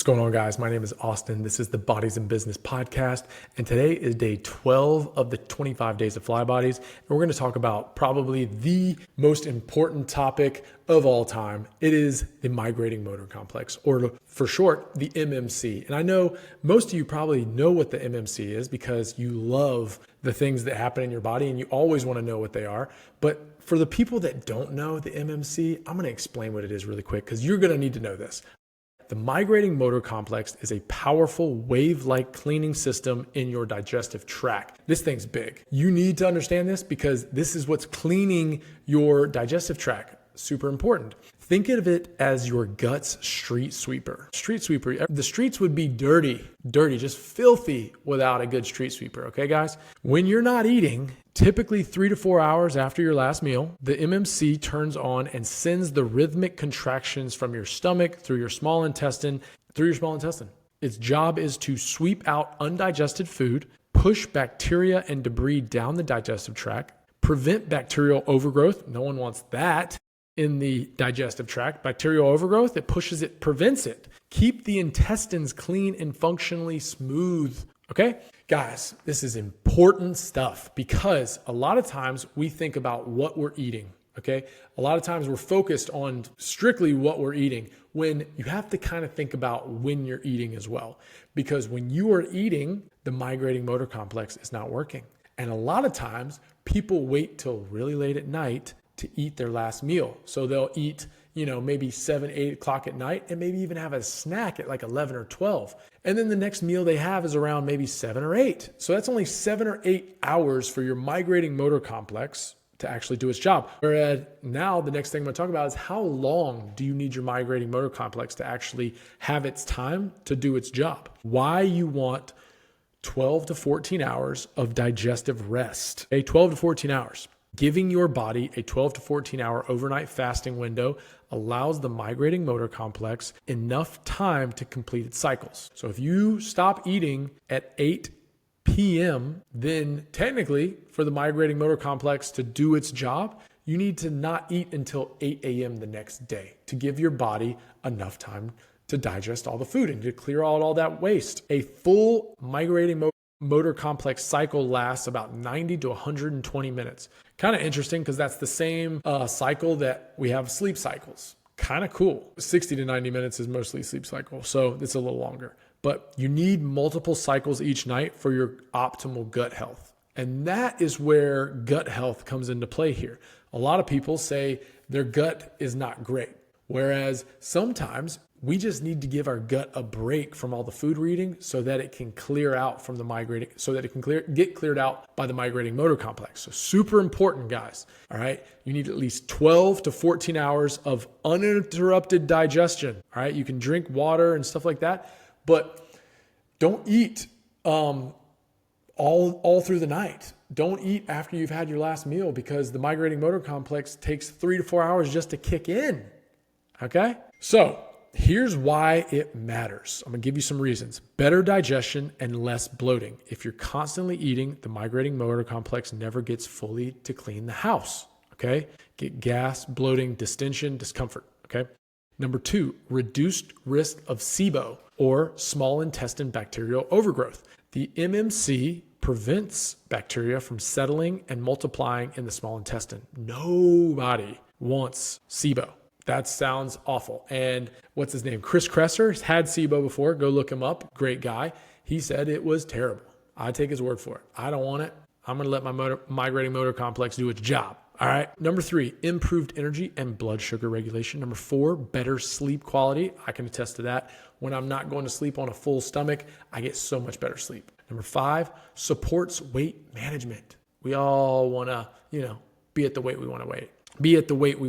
going on, guys? My name is Austin. This is the Bodies in Business podcast. And today is day 12 of the 25 days of Fly Bodies. And we're going to talk about probably the most important topic of all time. It is the migrating motor complex, or for short, the MMC. And I know most of you probably know what the MMC is because you love the things that happen in your body and you always want to know what they are. But for the people that don't know the MMC, I'm going to explain what it is really quick because you're going to need to know this. The migrating motor complex is a powerful wave-like cleaning system in your digestive tract. This thing's big. You need to understand this because this is what's cleaning your digestive tract. Super important. Think of it as your gut's street sweeper. Street sweeper, the streets would be dirty, just filthy without a good street sweeper. Okay, guys? When you're not eating, typically 3 to 4 hours after your last meal, the MMC turns on and sends the rhythmic contractions from your stomach through your small intestine, Its job is to sweep out undigested food, push bacteria and debris down the digestive tract, prevent bacterial overgrowth. No one wants that in the digestive tract. Bacterial overgrowth, it prevents it. Keep the intestines clean and functionally smooth. Okay? Guys, this is important stuff because a lot of times we think about what we're eating. Okay? A lot of times we're focused on strictly what we're eating when you have to kind of think about when you're eating as well. Because when you are eating, the migrating motor complex is not working. And a lot of times people wait till really late at night to eat their last meal. So they'll eat, maybe 7, 8 o'clock at night and maybe even have a snack at like 11 or 12. And then the next meal they have is around maybe 7 or 8. So that's only 7 or 8 hours for your migrating motor complex to actually do its job. Whereas now the next thing I'm going to talk about is how long do you need your migrating motor complex to actually have its time to do its job? Why you want 12 to 14 hours of digestive rest. Okay, 12 to 14 hours. Giving your body a 12 to 14 hour overnight fasting window allows the migrating motor complex enough time to complete its cycles. So if you stop eating at 8 p.m., then technically for the migrating motor complex to do its job, you need to not eat until 8 a.m. the next day to give your body enough time to digest all the food and to clear out all that waste. A full migrating motor complex cycle lasts about 90 to 120 minutes. Kind of interesting because that's the same cycle that we have sleep cycles. Kind of cool. 60 to 90 minutes is mostly sleep cycle, so it's a little longer. But you need multiple cycles each night for your optimal gut health. And that is where gut health comes into play here. A lot of people say their gut is not great, whereas sometimes we just need to give our gut a break from all the food we're eating so that it can clear out from the migrating, so that it can get cleared out by the migrating motor complex. So super important, guys. All right. You need at least 12 to 14 hours of uninterrupted digestion. All right. You can drink water and stuff like that, but don't eat all through the night. Don't eat after you've had your last meal because the migrating motor complex takes 3 to 4 hours just to kick in. Okay. So here's why it matters. I'm going to give you some reasons. Better digestion and less bloating. If you're constantly eating, the migrating motor complex never gets fully to clean the house. Okay? Get gas, bloating, distension, discomfort. Okay? Number 2, reduced risk of SIBO or small intestine bacterial overgrowth. The MMC prevents bacteria from settling and multiplying in the small intestine. Nobody wants SIBO. That sounds awful. And what's his name? Chris Kresser has had SIBO before. Go look him up. Great guy. He said it was terrible. I take his word for it. I don't want it. I'm going to let my migrating motor complex do its job. All right. Number 3, improved energy and blood sugar regulation. Number 4, better sleep quality. I can attest to that. When I'm not going to sleep on a full stomach, I get so much better sleep. Number 5, supports weight management. We all want to, be at the weight we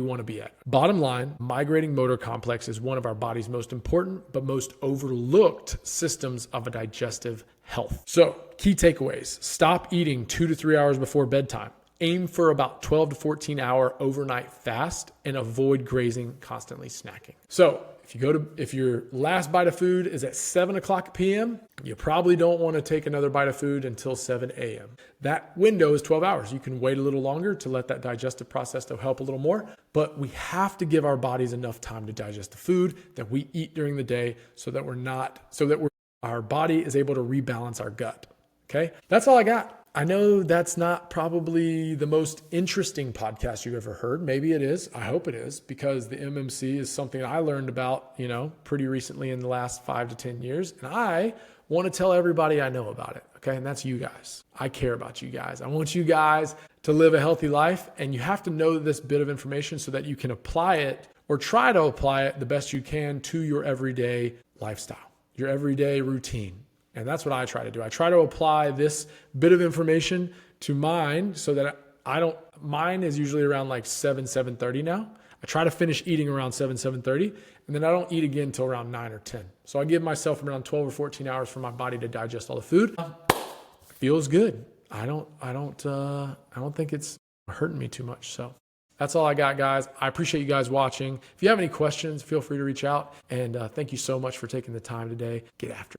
want to be at. Bottom line, migrating motor complex is one of our body's most important but most overlooked systems of a digestive health. So key takeaways: stop eating 2 to 3 hours before bedtime. Aim for about 12 to 14 hour overnight fast and avoid grazing, constantly snacking. So If your last bite of food is at 7 o'clock p.m., you probably don't want to take another bite of food until 7 a.m. That window is 12 hours. You can wait a little longer to let that digestive process to help a little more, but we have to give our bodies enough time to digest the food that we eat during the day so that our body is able to rebalance our gut. Okay? That's all I got. I know that's not probably the most interesting podcast you've ever heard. Maybe it is. I hope it is, because the MMC is something I learned about, pretty recently in the last 5 to 10 years. And I want to tell everybody I know about it. Okay. And that's you guys. I care about you guys. I want you guys to live a healthy life, and you have to know this bit of information so that you can apply it, or try to apply it the best you can to your everyday lifestyle, your everyday routine. And that's what I try to do. I try to apply this bit of information to mine so that mine is usually around like 7:30 now. I try to finish eating around 7:30, and then I don't eat again until around 9 or 10. So I give myself around 12 or 14 hours for my body to digest all the food. Feels good. I don't think it's hurting me too much. So that's all I got, guys. I appreciate you guys watching. If you have any questions, feel free to reach out. And thank you so much for taking the time today. Get after it.